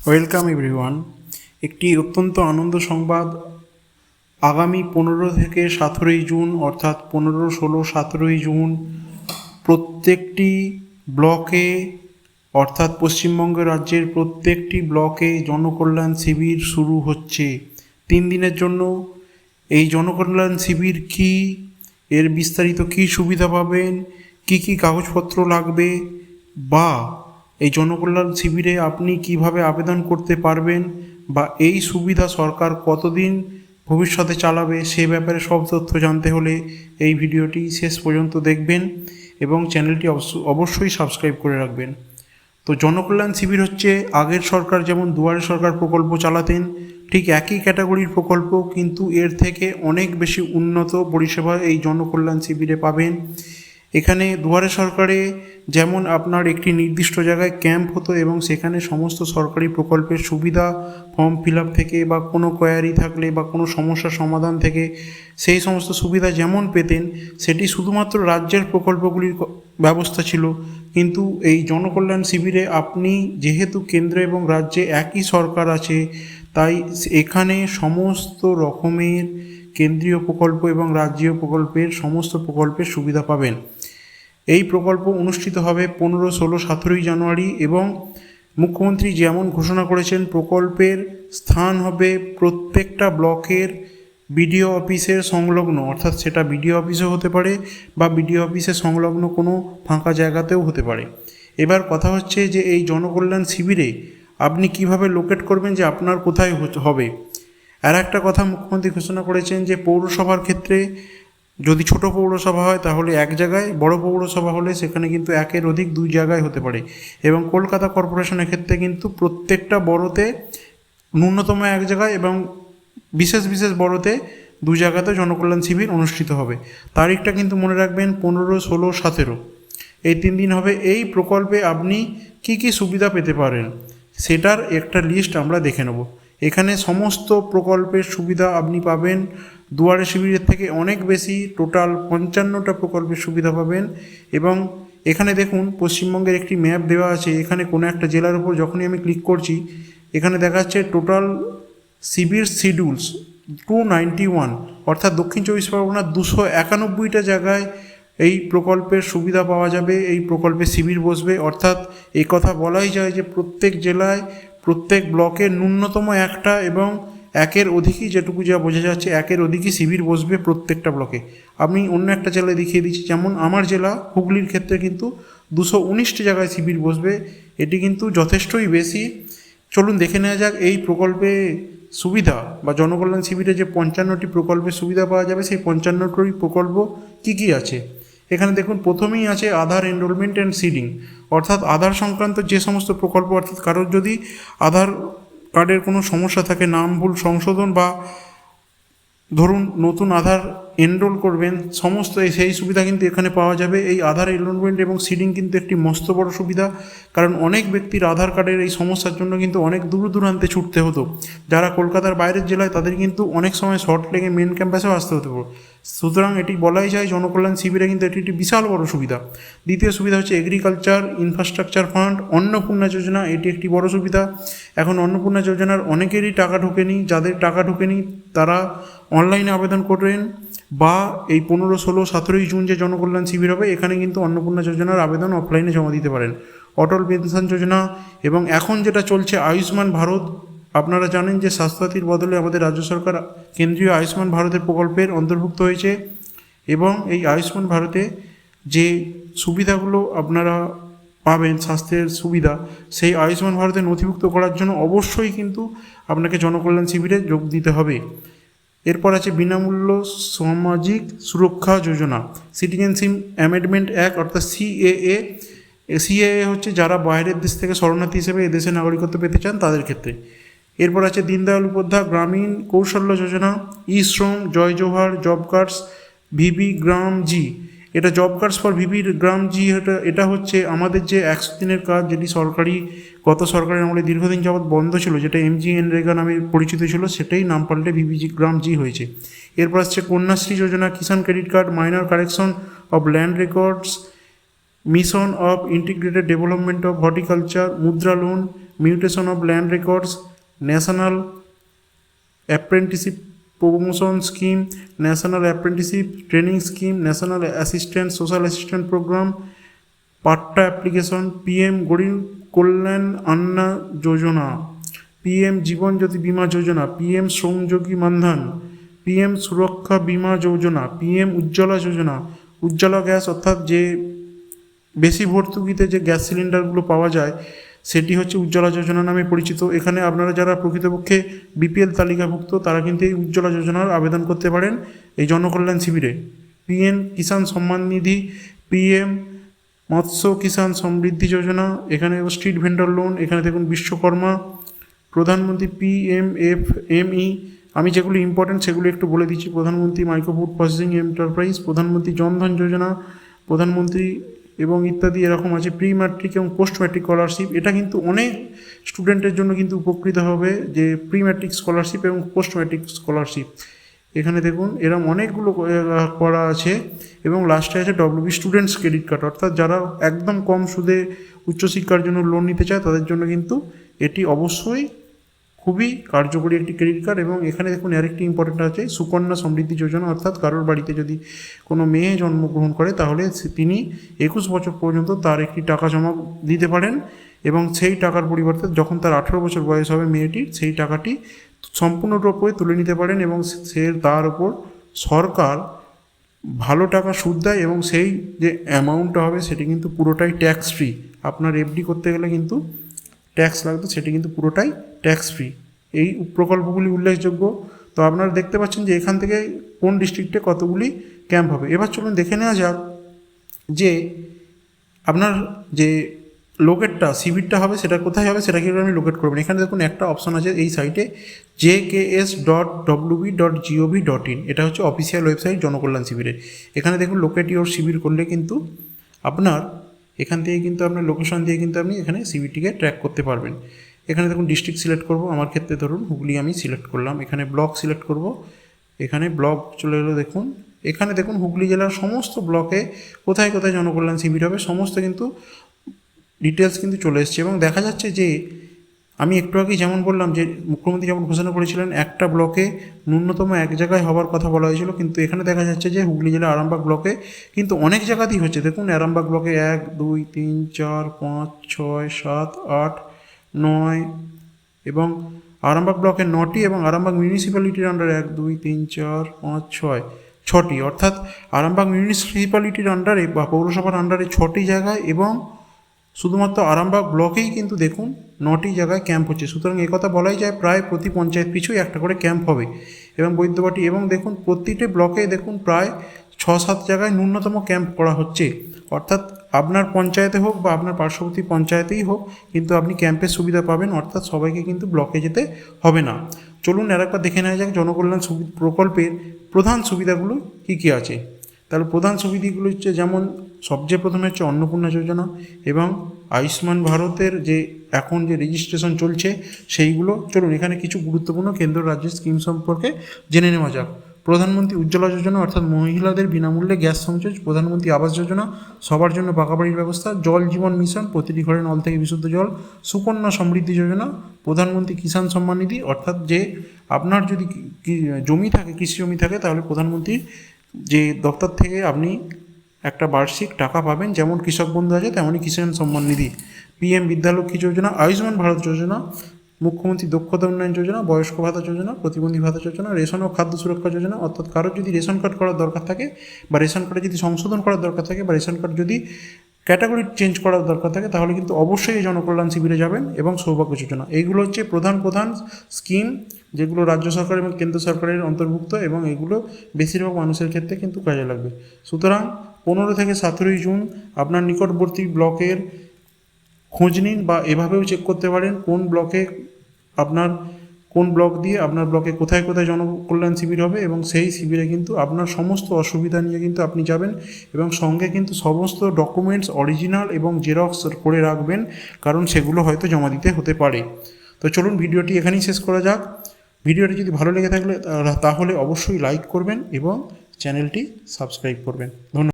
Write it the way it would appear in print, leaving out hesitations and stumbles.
Welcome everyone. একটি অত্যন্ত আনন্দ সংবাদ, আগামী 15 থেকে 17ই জুন অর্থাৎ 15, 16, 17ই জুন প্রত্যেকটি ব্লকে অর্থাৎ পশ্চিমবঙ্গ রাজ্যের প্রত্যেকটি ব্লকে জনকল্যাণ শিবির শুরু হচ্ছে 3 দিনের জন্য। এই জনকল্যাণ শিবির কি, এর বিস্তারিত কি সুবিধা পাবেন, কি কি কাগজপত্র লাগবে, বা এই জনকল্যাণ শিবিরে আপনি কিভাবে আবেদন করতে পারবেন, বা এই সুবিধা সরকার কতদিন ভবিষ্যতে চালাবে, সে ব্যাপারে সব তথ্য জানতে হলে এই ভিডিওটি শেষ পর্যন্ত দেখবেন এবং চ্যানেলটি অবশ্যই সাবস্ক্রাইব করে রাখবেন। তো জনকল্যাণ শিবির হচ্ছে আগের সরকার যেমন দুয়ারে সরকার প্রকল্প চালাতেন ঠিক একই ক্যাটাগরির প্রকল্প, কিন্তু এর থেকে অনেক বেশি উন্নত পরিষেবা এই জনকল্যাণ শিবিরে পাবেন। এখানে দুয়ারে সরকারে যেমন আপনার একটি নির্দিষ্ট জায়গায় ক্যাম্প হতো এবং সেখানে সমস্ত সরকারি প্রকল্পের সুবিধা, ফর্ম ফিল আপ থেকে বা কোনো কোয়ারি থাকলে বা কোনো সমস্যার সমাধান থেকে সেই সমস্ত সুবিধা যেমন পেতেন, সেটি শুধুমাত্র রাজ্যের প্রকল্পগুলির ব্যবস্থা ছিল। কিন্তু এই জনকল্যাণ শিবিরে আপনি যেহেতু কেন্দ্র এবং রাজ্যে একই সরকার আছে, তাই এখানে সমস্ত রকমের কেন্দ্রীয় প্রকল্প এবং রাজ্যীয় প্রকল্পের সমস্ত প্রকল্পের সুবিধা পাবেন। এই প্রকল্প অনুষ্ঠিত হবে 15, 16, 17ই জানুয়ারি এবং মুখ্যমন্ত্রী যেমন ঘোষণা করেছেন প্রকল্পের স্থান হবে প্রত্যেকটা ব্লকের বিডিও অফিসের সংলগ্ন, অর্থাৎ সেটা বিডিও অফিসও হতে পারে বা বিডিও অফিসের সংলগ্ন কোনো ফাঁকা জায়গাতেও হতে পারে। এবার কথা হচ্ছে যে এই জনকল্যাণ শিবিরে আপনি কিভাবে লোকেট করবেন যে আপনার কোথায় হবে। আর একটা কথা মুখ্যমন্ত্রী ঘোষণা করেছেন যে পৌরসভার ক্ষেত্রে যদি ছোট পৌরসভা হয় তাহলে এক জায়গায়, বড় পৌরসভা হলে সেখানে কিন্তু একের অধিক 2 জায়গায় হতে পারে। এবং কলকাতা কর্পোরেশনের ক্ষেত্রে কিন্তু প্রত্যেকটা বড়তে ন্যূনতম এক জায়গায় এবং বিশেষ বিশেষ বড়তে 2 জায়গাতে জনকল্যাণ শিবির অনুষ্ঠিত হবে। তারিখটা কিন্তু মনে রাখবেন 15, 16, 17 এই 3 দিন হবে। এই প্রকল্পে আপনি কি কি সুবিধা পেতে পারেন সেটার একটা লিস্ট আমরা দেখে নেব। এখানে সমস্ত প্রকল্পের সুবিধা আপনি পাবেন দুয়ারে শিবিরের থেকে অনেক বেশি, টোটাল 55টা প্রকল্পের সুবিধা পাবেন। এবং এখানে দেখুন পশ্চিমবঙ্গের একটি ম্যাপ দেওয়া আছে, এখানে কোনো একটা জেলার উপর যখনই আমি ক্লিক করছি এখানে দেখা যাচ্ছে টোটাল শিবির শিডিউলস 291, অর্থাৎ দক্ষিণ 24 পরগনার 291টা জায়গায় এই প্রকল্পের সুবিধা পাওয়া যাবে, এই প্রকল্পে শিবির বসবে। অর্থাৎ এই কথা বলাই যায় যে প্রত্যেক জেলায় প্রত্যেক ব্লকে ন্যূনতম একটা এবং একের অধিকই, যেটুকু যা বোঝা যাচ্ছে একের অধিকই শিবির বসবে প্রত্যেকটা ব্লকে। আমি অন্য একটা জেলায় দেখিয়ে দিচ্ছি, যেমন আমার জেলা হুগলির ক্ষেত্রে কিন্তু 219টি জায়গায় শিবির বসবে। এটি কিন্তু যথেষ্টই বেশি। চলুন দেখে নেওয়া যাক এই প্রকল্পে সুবিধা বা জনকল্যাণ শিবিরে যে 55টি প্রকল্পের সুবিধা পাওয়া যাবে সেই 55টি প্রকল্প কি কি আছে। এখানে দেখুন প্রথমেই আছে আধার এনরোলমেন্ট অ্যান্ড সিডিং, অর্থাৎ আধার সংক্রান্ত যে সমস্ত প্রকল্প, অর্থাৎ কারোর যদি আধার কার্ডের কোনো সমস্যা থাকে, নাম ভুল সংশোধন বা ধরুন নতুন আধার এনরোল করবেন, সমস্ত সেই সুবিধা কিন্তু এখানে পাওয়া যাবে। এই আধার এনরোলমেন্ট এবং সিডিং কিন্তু একটি মস্ত বড় সুবিধা, কারণ অনেক ব্যক্তির আধার কার্ডের এই সমস্যার জন্য কিন্তু অনেক দূর দূরান্তে ছুটতে হতো। যারা কলকাতার বাইরের জেলায় তাদের কিন্তু অনেক সময় শর্ট লেগে মেন ক্যাম্পাসেও আসতে হতো। সুতরাং এটি বলাই যায় জনকল্যাণ শিবিরে কিন্তু এটি একটি বিশাল বড় সুবিধা। দ্বিতীয় সুবিধা হচ্ছে এগ্রিকালচার ইনফ্রাস্ট্রাকচার ফান্ড, অন্নপূর্ণা যোজনা, এটি একটি বড় সুবিধা। এখন অন্নপূর্ণা যোজনার অনেকেরই টাকা ঢোকেনি, যাদের টাকা ঢোকেনি তারা অনলাইনে আবেদন করবেন, বা এই 15, 16, 17ই জুন যে জনকল্যাণ শিবির হবে এখানে কিন্তু অন্নপূর্ণা যোজনার আবেদন অফলাইনে জমা দিতে পারেন। অটল পেনশন যোজনা এবং এখন যেটা চলছে আয়ুষ্মান ভারত, আপনারা জানেন যে স্বাস্থ্যসাথীর বদলে আমাদের রাজ্য সরকার কেন্দ্রীয় আয়ুষ্মান ভারতের প্রকল্পের অন্তর্ভুক্ত হয়েছে। এবং এই আয়ুষ্মান ভারতে যে সুবিধাগুলো আপনারা পাবেন, স্বাস্থ্যের সুবিধা, সেই আয়ুষ্মান ভারতে নথিভুক্ত করার জন্য অবশ্যই কিন্তু আপনাকে জনকল্যাণ শিবিরে যোগ দিতে হবে। এরপর আছে বিনামূল্য সামাজিক সুরক্ষা যোজনা, সিটিজেনশিপ অ্যামেন্ডমেন্ট অ্যাক্ট অর্থাৎ সিএএ। সিএএ হচ্ছে যারা বাইরের দেশ থেকে শরণার্থী হিসেবে এদেশে নাগরিকত্ব পেতে চান তাদের ক্ষেত্রে। এরপর আছে দীনদয়াল উপাধ্যায় গ্রামীণ কৌশল্য যোজনা, ই শ্রম, জয় জোহার, জব কার্ডস, ভিবি গ্রাম জি। এটা জব কার্ডস ফর ভিবি গ্রাম জি, এটা হচ্ছে আমাদের যে 100 দিনের কাজ, যেটি সরকারি গত সরকারের আমলে দীর্ঘদিন যাবৎ বন্ধ ছিল, যেটা MGNREGA নামে পরিচিত ছিল, সেটাই নাম পাল্টে ভিবি গ্রাম জি হয়েছে। এরপর আসছে Kanyashree Yojana, Kisan credit card, minor correction of land records, mission of integrated development of horticulture, Mudra loan, mutation of land records, national apprenticeship promotion scheme, national apprenticeship training scheme, national assistant social assistant program, patta application, PM Garib Kalyan Anna Yojana, PM Jeevan Jyoti Bima Yojana, PM Shramyogi Maandhan, PM Suraksha Bima Yojana, PM Ujjwala Yojana, Ujjwala gas অর্থাৎ যে বেশি ভর্তুকিতে যে gas সিলিন্ডারগুলো পাওয়া যায় সেটি হচ্ছে উজ্জ্বলা যোজনা নামে পরিচিত। এখানে আপনারা যারা প্রকৃতপক্ষে বিপিএল তালিকাভুক্ত তারা কিন্তু এই উজ্জ্বলা যোজনার আবেদন করতে পারেন এই জনকল্যাণ শিবিরে। পিএম কিষাণ সম্মান নিধি, পিএম মৎস্য কিষাণ সমৃদ্ধি যোজনা, এখানে স্ট্রিট ভেন্ডর লোন, এখানে দেখুন বিশ্বকর্মা, প্রধানমন্ত্রী পিএমএফএমই, আমি যেগুলো ইম্পর্টেন্ট সেগুলো একটু বলে দিচ্ছি। প্রধানমন্ত্রী মাইক্রো ফুড প্রসেসিং এন্টারপ্রাইজ, প্রধানমন্ত্রী জনধন যোজনা, প্রধানমন্ত্রী এবং ইত্যাদি এরকম আছে। প্রি ম্যাট্রিক এবং পোস্ট ম্যাট্রিক স্কলারশিপ, এটা কিন্তু অনেক স্টুডেন্টের জন্য কিন্তু উপকৃত হবে যে প্রি ম্যাট্রিক স্কলারশিপ এবং পোস্ট ম্যাট্রিক স্কলারশিপ। এখানে দেখুন এরকম অনেকগুলো করা আছে। এবং লাস্টে আছে ডব্লিউবি স্টুডেন্টস ক্রেডিট কার্ড, অর্থাৎ যারা একদম কম সুদে উচ্চশিক্ষার জন্য লোন নিতে চায় তাদের জন্য কিন্তু এটি অবশ্যই খুবই কার্যকরী একটি ক্রেডিট কার্ড। এবং এখানে দেখুন আরেকটি ইম্পর্টেন্ট আছে সুকন্যা সমৃদ্ধি যোজনা, অর্থাৎ কারোর বাড়িতে যদি কোনো মেয়ে জন্মগ্রহণ করে তাহলে তিনি 21 বছর পর্যন্ত তার একটি টাকা জমা দিতে পারেন এবং সেই টাকার পরিবর্তে যখন তার 18 বছর বয়স হবে মেয়েটির, সেই টাকাটি সম্পূর্ণরূপে তুলে নিতে পারেন এবং তার উপর সরকার ভালো টাকা সুদ দেয় এবং সেই যে অ্যামাউন্টটা হবে সেটি কিন্তু পুরোটাই ট্যাক্স ফ্রি। আপনার এফডি করতে গেলে কিন্তু ট্যাক্স লাগতো, সেটি কিন্তু পুরোটাই ট্যাক্স ফ্রি। এই প্রকল্পগুলি উল্লেখযোগ্য। তো আপনারা দেখতে পাচ্ছেন যে এখান থেকে কোন ডিস্ট্রিক্টে কতগুলি ক্যাম্প হবে। এবার চলুন দেখে নেওয়া যাক যে আপনার যে লোকেটটা শিবিরটা হবে সেটা কোথায় হবে, সেটা কীভাবে আপনি লোকেট করবেন। এখানে দেখুন একটা অপশন আছে এই সাইটে jks.wb.gov.in, এটা হচ্ছে অফিসিয়াল ওয়েবসাইট জনকল্যাণ শিবিরের। এখানে দেখুন লোকেট ইওর শিবির করলে কিন্তু আপনার এখান থেকে কিন্তু আপনার লোকেশন দিয়ে কিন্তু আপনি এখানে শিবিরটিকে ট্র্যাক করতে পারবেন। এখানে দেখুন ডিস্ট্রিক্ট সিলেক্ট করব, আমার ক্ষেত্রে ধরুন হুগলি আমি সিলেক্ট করলাম। এখানে ব্লক সিলেক্ট করব, এখানে ব্লক চলে এলো। দেখুন এখানে দেখুন হুগলি জেলার সমস্ত ব্লকে কোথায় কোথায় জনকল্যাণ শিবির হবে সমস্ত কিন্তু ডিটেলস কিন্তু চলে এসছে। এবং দেখা যাচ্ছে যে আমি একটু আগেই যেমন বললাম যে মুখ্যমন্ত্রী যেমন ঘোষণা করেছিলেন একটা ব্লকে ন্যূনতম এক জায়গায় হওয়ার কথা বলা হয়েছিল, কিন্তু এখানে দেখা যাচ্ছে যে হুগলি জেলা আরামবাগ ব্লকে কিন্তু অনেক জায়গাতেই হচ্ছে। দেখুন আরামবাগ ব্লকে 1, 2, 3, 4, 5, 6, 7, 8, 9 এবং আরামবাগ ব্লকের 9টি এবং আরামবাগ মিউনিসিপ্যালিটির আন্ডারে 1, 2, 3, 4, 5, 6টি, অর্থাৎ আরামবাগ মিউনিসিপ্যালিটির আন্ডারে বা পৌরসভার আন্ডারে 6টি জায়গায় এবং শুধুমাত্র আরামবাগ ব্লকেই কিন্তু দেখুন 9টি জায়গায় ক্যাম্প হচ্ছে। সুতরাং একথা বলাই যায় প্রায় প্রতি পঞ্চায়েত পিছুই একটা করে ক্যাম্প হবে এবং বৈদ্যবাটি এবং দেখুন প্রতিটি ব্লকে দেখুন প্রায় 6-7 জায়গায় ন্যূনতম ক্যাম্প করা হচ্ছে। অর্থাৎ আপনার পঞ্চায়েতে হোক বা আপনার পার্শ্ববর্তী পঞ্চায়েতেই হোক কিন্তু আপনি ক্যাম্পের সুবিধা পাবেন, অর্থাৎ সবাইকে কিন্তু ব্লকে যেতে হবে না। চলুন আরেকবার দেখে নেওয়া যাক জনকল্যাণ প্রকল্পের প্রধান সুবিধাগুলো কী কী আছে। তাহলে প্রধান সুবিধাগুলো হচ্ছে যেমন সবচেয়ে প্রথমে হচ্ছে অন্নপূর্ণা যোজনা এবং আয়ুষ্মান ভারতের যে এখন যে রেজিস্ট্রেশন চলছে সেইগুলো। চলুন এখানে কিছু গুরুত্বপূর্ণ কেন্দ্র রাজ্যের স্কিম সম্পর্কে জেনে নেওয়া যাক। প্রধানমন্ত্রী উজ্জ্বলা যোজনা অর্থাৎ মহিলাদের বিনামূল্যে গ্যাস সংযোগ, প্রধানমন্ত্রী আবাস যোজনা সবার জন্য পাকা বাড়ির ব্যবস্থা, জল জীবন মিশন প্রতিটি ঘরে নল থেকে বিশুদ্ধ জল, সুকন্যা সমৃদ্ধি যোজনা, প্রধানমন্ত্রী কিষাণ সম্মান নিধি অর্থাৎ যে আপনার যদি জমি থাকে কৃষি জমি থাকে তাহলে প্রধানমন্ত্রীর যে দপ্তর থেকে আপনি একটা বার্ষিক টাকা পাবেন, যেমন কৃষক বন্ধু আছে তেমনই কিষাণ সম্মান নিধি, পিএম বিদ্যালক্ষ্মী যোজনা, আয়ুষ্মান ভারত যোজনা, মুখ্যমন্ত্রী দক্ষতা উন্নয়ন যোজনা, বয়স্ক ভাতা যোজনা, প্রতিবন্ধী ভাতা যোজনা, রেশন ও খাদ্য সুরক্ষা যোজনা। অর্থাৎ কারোর যদি রেশন কার্ড করার দরকার থাকে বা রেশন কার্ডে যদি সংশোধন করার দরকার থাকে বা রেশন কার্ড যদি ক্যাটাগরি চেঞ্জ করার দরকার থাকে তাহলে কিন্তু অবশ্যই এই জনকল্যাণ শিবিরে যাবেন। এবং সৌভাগ্য যোজনা, এইগুলো হচ্ছে প্রধান প্রধান স্কিম যেগুলো রাজ্য সরকার এবং কেন্দ্র সরকারের অন্তর্ভুক্ত এবং এগুলো বেশিরভাগ মানুষের ক্ষেত্রে কিন্তু কাজে লাগবে। সুতরাং 15 থেকে 17 জুন আপনার নিকটবর্তী ব্লকের খোঁজ নিন বা এভাবেও চেক করতে পারেন কোন ব্লকে আপনার কোন ব্লক দিয়ে আপনার ব্লকে কোথায় কোথায় জনকল্যাণ শিবির হবে এবং সেই শিবিরে কিন্তু আপনার সমস্ত অসুবিধা নিয়ে কিন্তু আপনি যাবেন এবং সঙ্গে কিন্তু সমস্ত ডকুমেন্টস অরিজিনাল এবং জেরক্স করে রাখবেন, কারণ সেগুলো হয়তো জমা দিতে হতে পারে। তো চলুন ভিডিওটি এখানেই শেষ করা যাক। ভিডিওটি যদি ভালো লেগে থাকলে তাহলে অবশ্যই লাইক করবেন এবং চ্যানেলটি সাবস্ক্রাইব করবেন। ধন্যবাদ।